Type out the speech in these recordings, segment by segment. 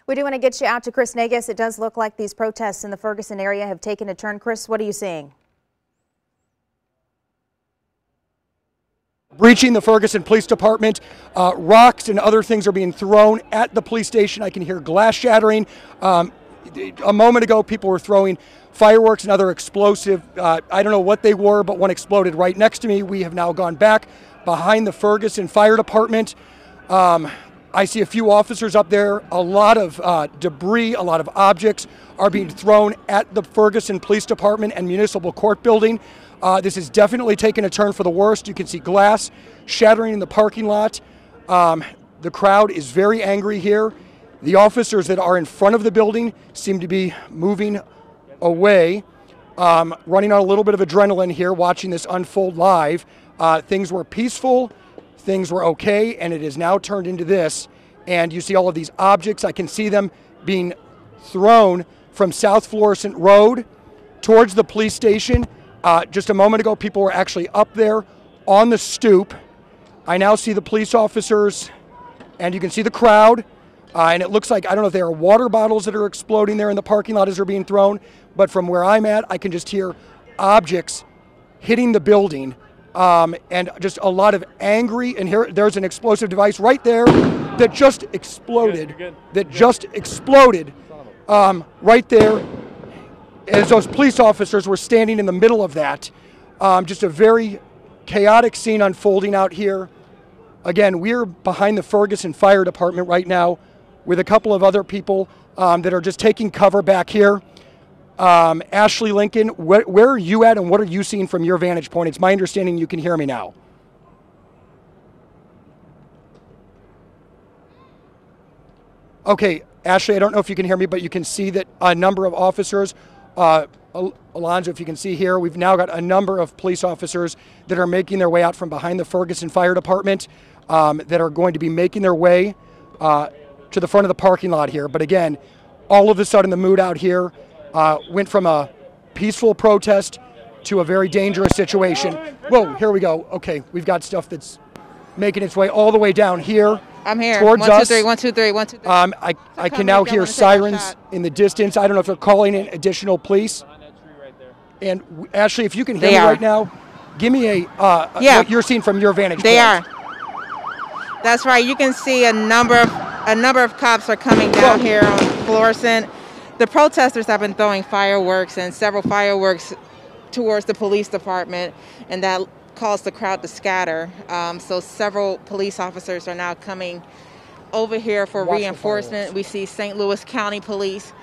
We do want to get you out to Chris Nagus. It does look like these protests in the Ferguson area have taken a turn. Chris, what are you seeing? Breaching the Ferguson Police Department. Rocks and other things are being thrown at the police station. I can hear glass shattering. A moment ago, people were throwing fireworks and other explosive. I don't know what they were, but one exploded right next to me. We have now gone back behind the Ferguson Fire Department. I see a few officers up there. A lot of debris, a lot of objects are being thrown at the Ferguson Police Department and Municipal Court building. This is definitely taking a turn for the worst. You can see glass shattering in the parking lot. The crowd is very angry here. The officers that are in front of the building seem to be moving away, running on a little bit of adrenaline here, watching this unfold live. Things were peaceful, things were okay, and it is now turned into this. And you see all of these objects. I can see them being thrown from South Florissant Road towards the police station. Just a moment ago, people were actually up there on the stoop. I now see the police officers, and you can see the crowd. And it looks like, I don't know if there are water bottles that are exploding there in the parking lot as they're being thrown, but from where I'm at, I can just hear objects hitting the building, and just a lot of angry, and here, there's an explosive device right there that just exploded, right there, as those police officers were standing in the middle of that. Just a very chaotic scene unfolding out here. Again, we're behind the Ferguson Fire Department right now with a couple of other people that are just taking cover back here. Ashley Lincoln, where are you at and what are you seeing from your vantage point? It's my understanding you can hear me now. Okay, Ashley, I don't know if you can hear me, but you can see that a number of officers, Alonzo, if you can see here, we've now got a number of police officers that are making their way out from behind the Ferguson Fire Department, that are going to be making their way to the front of the parking lot here. But again, all of a sudden the mood out here went from a peaceful protest to a very dangerous situation. Whoa, here we go. Okay, we've got stuff that's making its way all the way down here. I'm here. Towards us. 1, 2, 3, 1, 2, 3, 1, 2, 3. I can now hear sirens in the distance. I don't know if they're calling in additional police. And Ashley, if you can hear me right now, give me what you're seeing from your vantage point. They are. That's right. You can see a number of cops are coming down here on Florissant. The protesters have been throwing fireworks and several fireworks towards the police department, and that caused the crowd to scatter. So several police officers are now coming over here for reinforcement. We see St. Louis County Police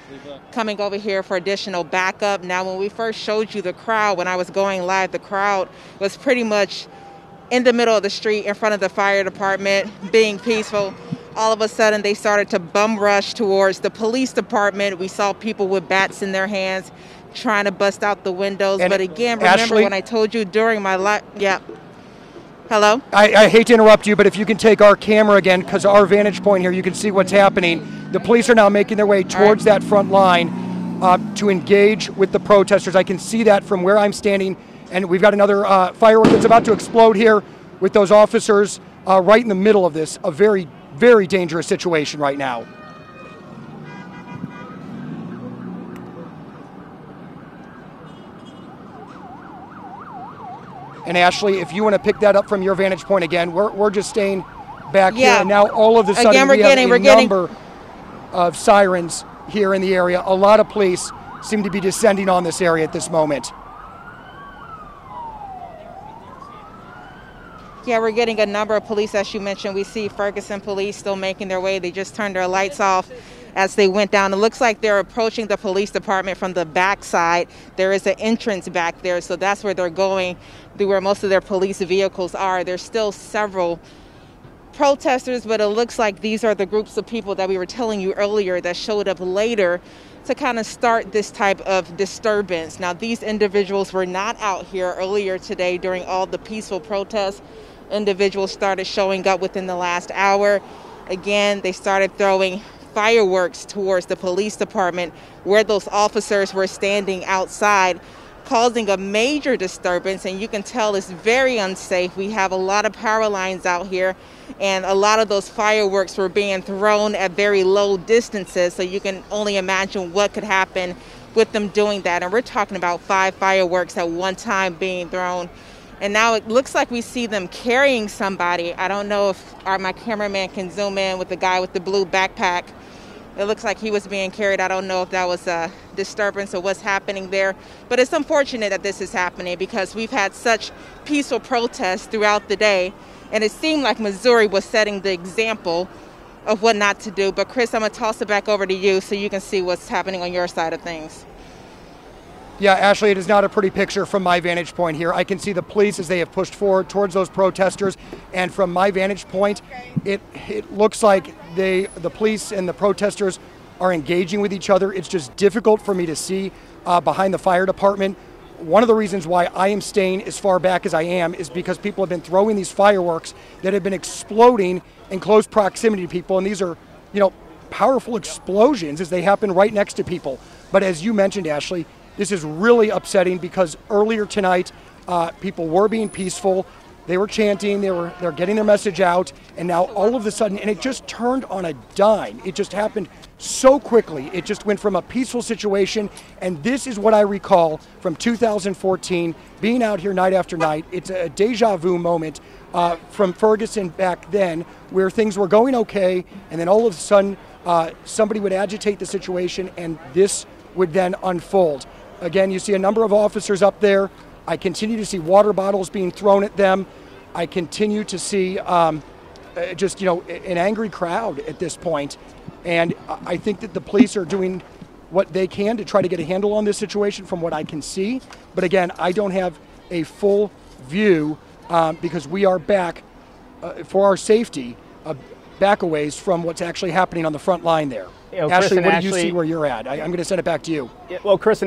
coming over here for additional backup. Now, when we first showed you the crowd, when I was going live, the crowd was pretty much in the middle of the street in front of the fire department, being peaceful. All of a sudden, they started to bum rush towards the police department. We saw people with bats in their hands trying to bust out the windows. And but again, remember Ashley, when I told you during my live, hello? I hate to interrupt you, but if you can take our camera again, because our vantage point here, you can see what's happening. The police are now making their way towards that front line to engage with the protesters. I can see that from where I'm standing, and we've got another firework that's about to explode here with those officers right in the middle of this, a very, very dangerous situation right now. And Ashley, if you want to pick that up from your vantage point again, we're just staying back here. And now all of a sudden again, we have a number of sirens here in the area. A lot of police seem to be descending on this area at this moment. Yeah, we're getting a number of police, as you mentioned. We see Ferguson police still making their way. They just turned their lights off as they went down. It looks like they're approaching the police department from the back side. There is an entrance back there, so that's where they're going, where most of their police vehicles are. There's still several protesters, but it looks like these are the groups of people that we were telling you earlier that showed up later to kind of start this type of disturbance. Now, these individuals were not out here earlier today during all the peaceful protests. Individuals started showing up within the last hour. Again, they started throwing fireworks towards the police department where those officers were standing outside causing a major disturbance, and you can tell it's very unsafe. We have a lot of power lines out here, and a lot of those fireworks were being thrown at very low distances, so you can only imagine what could happen with them doing that. And we're talking about 5 fireworks at one time being thrown. And now it looks like we see them carrying somebody. I don't know if my cameraman can zoom in with the guy with the blue backpack. It looks like he was being carried. I don't know if that was a disturbance or what's happening there. But it's unfortunate that this is happening because we've had such peaceful protests throughout the day. And it seemed like Missouri was setting the example of what not to do. But Chris, I'm going to toss it back over to you so you can see what's happening on your side of things. Yeah, Ashley, it is not a pretty picture from my vantage point here. I can see the police as they have pushed forward towards those protesters, and from my vantage point, it looks like the police and the protesters are engaging with each other. It's just difficult for me to see behind the fire department. One of the reasons why I am staying as far back as I am is because people have been throwing these fireworks that have been exploding in close proximity to people, and these are, powerful explosions as they happen right next to people. But as you mentioned, Ashley, this is really upsetting because earlier tonight, people were being peaceful. They were chanting, they're getting their message out, and now all of a sudden, and it just turned on a dime. It just happened so quickly. It just went from a peaceful situation, and this is what I recall from 2014, being out here night after night. It's a deja vu moment from Ferguson back then, where things were going okay, and then all of a sudden, somebody would agitate the situation, and this would then unfold. Again, you see a number of officers up there. I continue to see water bottles being thrown at them. I continue to see an angry crowd at this point. And I think that the police are doing what they can to try to get a handle on this situation from what I can see. But again, I don't have a full view because we are back for our safety, back a ways from what's actually happening on the front line there. Ashley, what do you see where you're at? I'm going to send it back to you. Well, Chris and